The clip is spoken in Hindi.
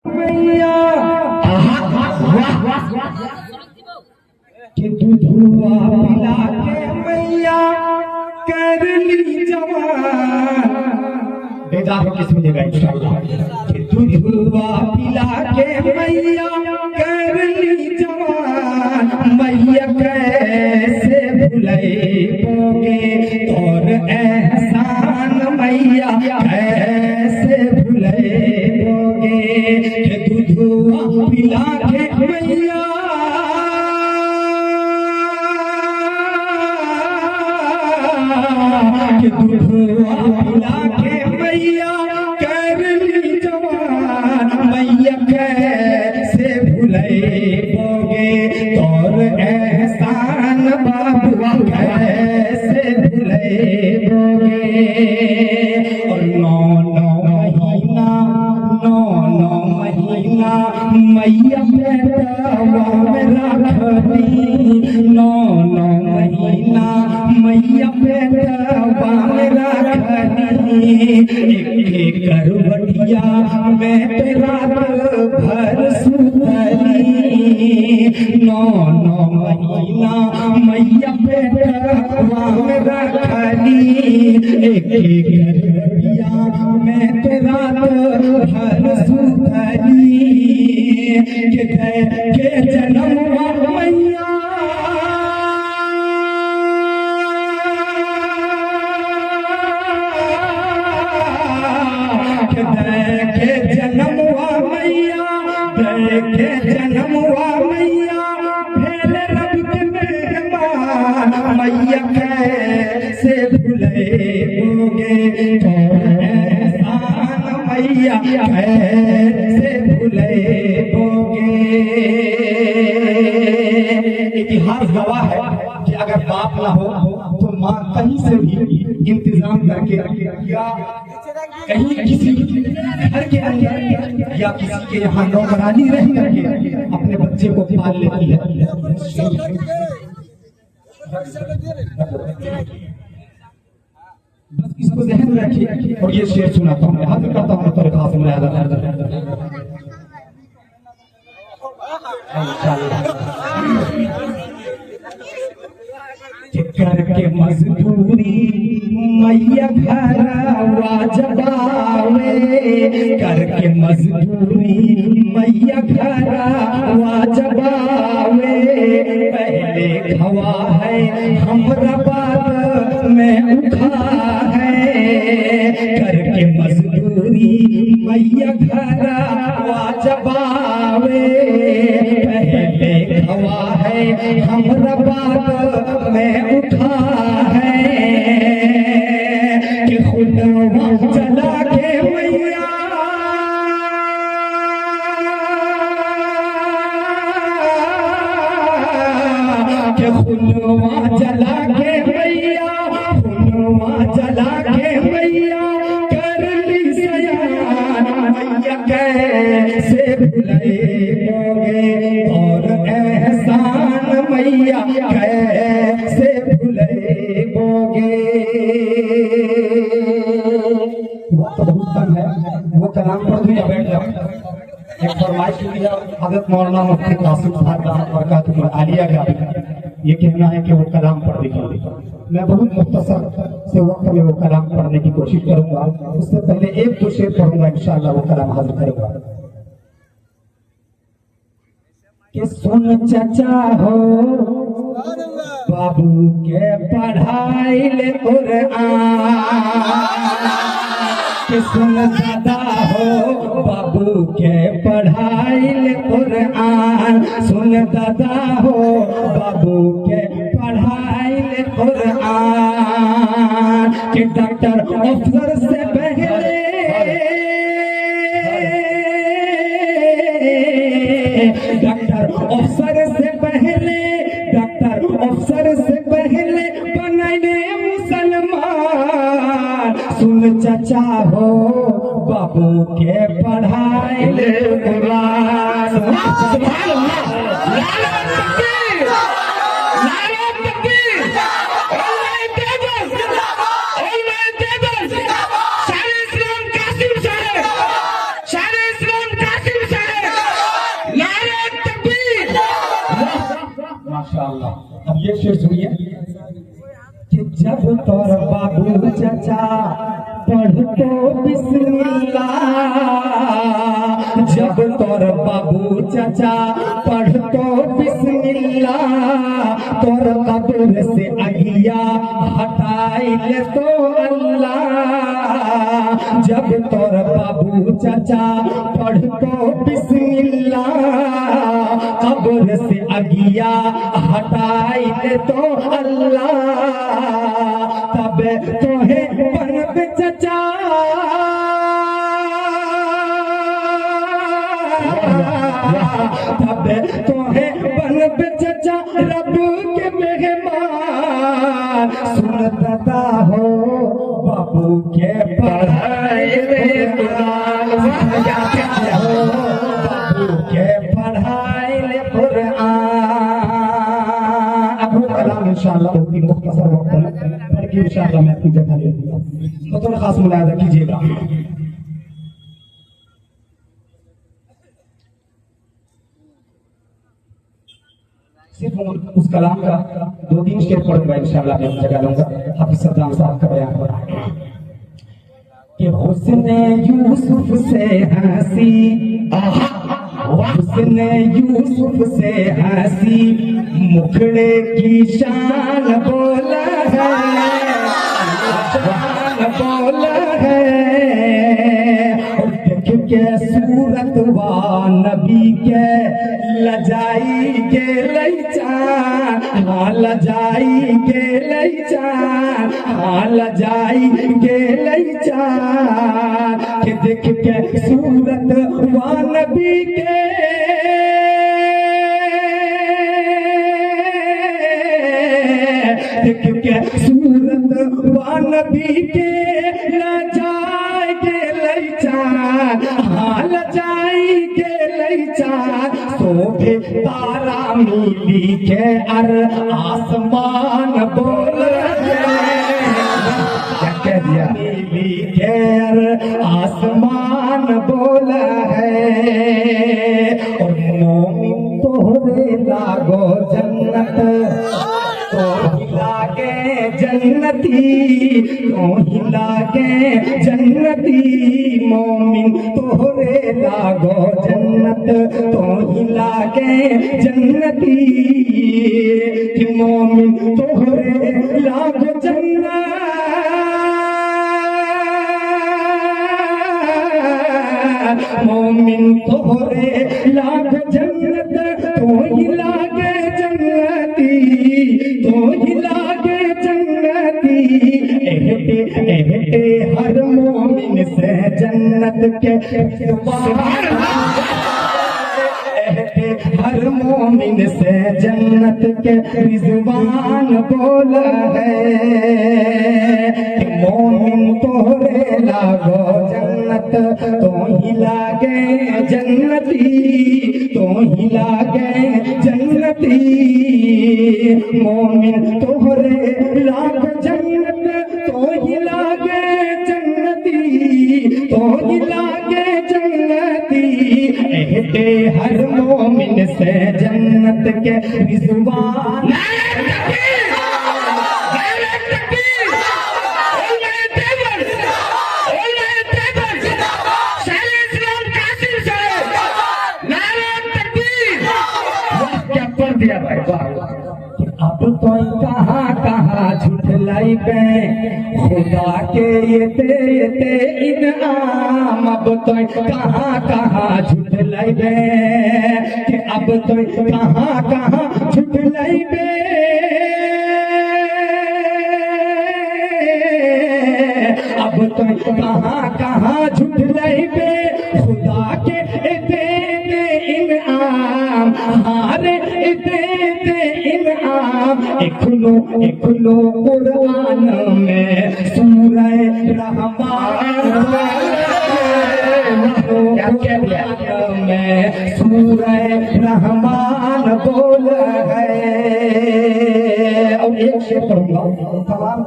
मैया कि दूधुआ पिला के मैया कर ली जवान। बेजार किस मिलेगा इंशाअल्लाह। कि दूधुआ पिला के मैया कर ली जवान। मैया कैसे भुलाओगे और एहसान मैया कैसे भुलाओगे। कि दूधुआ पिला के मैया कि दूधुआ पिला के मैया कर ली जवान। मैया कैसे भुलाओगे और एहसान बाबा कैसे भुलाओगे। और नौ महीना मैया पेटवा में रखली। 9 महीना मैया पेटवा में रखली। एक करवटिया में रात भर सुतली। 9 महीना मैया पेटवा में रखली। एक करवटिया में रात भर सुतली। के जन्म मैया के जन्म मैया के जन्म मैया भेल रब के मेहमान। मैया कैसे भुलाओगे एहसान मैया कैसे भुलाओगे। इतिहास गवाह है कि अगर बाप ना हो तो माँ कहीं से भी इंतजाम करके या कहीं किसी घर के अंदर या किसी के यहाँ नौकरानी रह करके अपने बच्चे को पाल लेती है। बस इसको ध्यान में रखिए। और ये शेर सुनाता हूँ, हाजिर करता हूँ तो खास करके मजदूरी मैया घरवा जबावे। करके मजदूरी मैया घरवा जबावे। पहले खवा है हमरा बात में उठा है। करके मजदूरी मैया घरवा जबावे। पहले खवा है हमरा बात में उठा है। कि खुलवा जला के मैया कि खुलवा जला के मैया खुलवा जला के मैया कर ली सयान। मैया कैसे भुलाओगे और एहसान मैया कैसे भुलाओगे। वक्त बहुत कम है, वो कलाम पर भी बैठ जाओ। एक फरमाइश की हजरत मौलाना मुफ्ती कासिम साहब बरकातुहू आलिया का ये कहना है कि वो कलाम पढ़ दिखाए। मैं बहुत मुख्तसर से वक्त में वो कलाम पढ़ने की कोशिश करूंगा। उससे पहले 1-2 शेर पढ़ूंगा, इंशाअल्लाह वो कलाम हाजिर करूंगा। कि सुन चचा हो बाबू के पढ़ाई ले कुरआन। कि सुन दादा हो बाबू के पढ़ाई ले कुरआन। सुन दादा हो बाबू के पढ़ाई ले कुरआन। कि डॉक्टर अफसर से पहले डॉक्टर अफसर से पहले डॉक्टर अफसर से पहले बनने मुसलमान। सुन चचा हो बाबू के पढ़ाई ले कुरान। सुभान अल्लाह। माशाअल्लाह। अब ये शेर सुनिए कि जब तोर बाबू चाचा पढ़तो बिस्मिल्लाह, जब तोर बाबू चाचा पढ़तो बिस्मिल्लाह, तोर कब्र से अगिया हटाइल तो अल्लाह। जब तोर बाबू चाचा पढ़तो बिस्मिल्लाह, कब्र से अगिया हटाइल तो अल्लाह। तब तोहे बनब चचा तब तोहे बनब चचा रब के मेहमान। सुनता हो बाबू के पढ़ाई में कुरान, हो बाबू के पढ़ाई में कुरान। अब कलाम इंशाअल्लाह बहुत ही मुख्तसर वक्त में पढ़ के इंशाअल्लाह मैं अपनी जगह ले लूंगा, तो थोड़ा खास मुलाहिजा कीजिएगा। सिर्फ उस कलाम का 2-3 शेर पढ़ूंगा इंशाअल्लाह, मैं जगह लूंगा। हाफिज सद्दाम साहब का बयान हो रहा है कि हुस्ने यूसुफ से हंसी, हुस्ने यूसुफ से हंसी, मुखड़े की शान बोला है, शान बोला है। देख के सूरत वा नबी के लजाई के लैचान, हाँ लजाई के लैचान, हाँ लजाई के लैचान। के देख के सूरत वा नबी के देख के सूरत वा नबी के लजाई के लैचान, हाँ लजाई के लैचान। शोभे तारा मिली के अर आसमान बोल क्या कह दिया, मिली के अर आसमान बोल है। और मोमिन तोहरे लागो जन्नत, तो लागे जन्नती, तो लागे जन्नती। मोमिन तोहरे लागो जन्नत, तो लागे जन्नती। कि मोमिन तोहरे लागो जन्नत, मोमिन तोहरे लागो जन्नत, तो लागे जन्नती, तो लागे जन्नती। एहटे एहटे हर मोमिन से जन्नत के एहटे हर मोमिन से जन्नत के रिजवान बोल है। मोमिन तोरे लागो जन्नत, तो ही लागे जन्नती, तो ही लागे जन्नती। मोमिन तोरे लागो जन्नत, तो ही लागे जन्नती, तो ही लागे जन्नती। एहटे हर मोमिन से जन्नत के रिजवान। दिया भाई अब तो कहाँ कहाँ झुठलाई बे खुदा के ये इनाम। अब तो कहाँ कहाँ झुठलाई बे, कि अब तो कहाँ कहाँ झुठलाई बे। अब तो कहाँ कहाँ झुठलाई बे खुदा के इनाम। हारे दे इनाम। इखलो कुरान में सूरह रहमान में सूरह रहमान बोल है। और एक शेर पढ़ूंगा तमाम